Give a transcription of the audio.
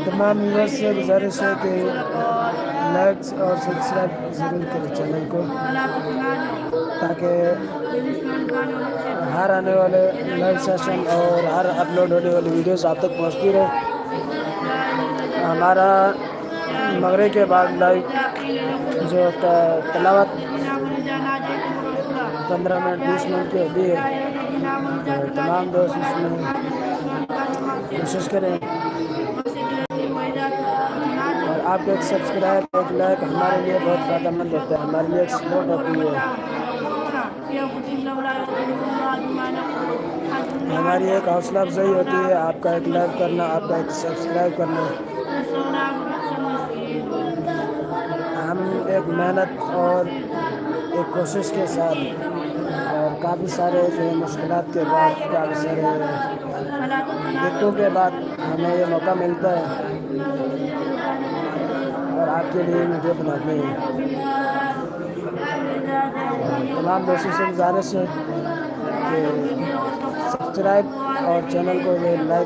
تمام ویورز سے گزارش ہے کہ لائکس اور سبسکرائب ضرور کریں چینل کو، تاکہ ہر آنے والے لائیو سیشن اور ہر اپلوڈ ہونے والی ویڈیوز آپ تک پہنچتی رہے۔ ہمارا مغرب کے بعد لائیو جو ہوتا ہے تلاوت 15 منٹ 20 منٹ کی ہوتی ہے، تو تمام دوست اس میں کوشش کریں، اور آپ کے ایک سبسکرائب ایک لائک ہمارے لیے بہت فائدہ مند ہوتا ہے، ہمارے لیے ایک سپورٹ ہوتی ہے، ہماری ایک حوصلہ افزائی ہوتی ہے آپ کا ایک لائک کرنا، آپ کا ایک سبسکرائب کرنا۔ ہم ایک محنت اور ایک کوشش کے ساتھ اور کافی سارے جو ہے مشکلات کے بعد، کافی سارے دقتوں کے بعد ہمیں یہ موقع ملتا ہے اور آپ کے لیے ویڈیو بناتے ہیں۔ تمام دوستوں سے گزارش ہے کہ سبسکرائب اور چینل کو جو لائک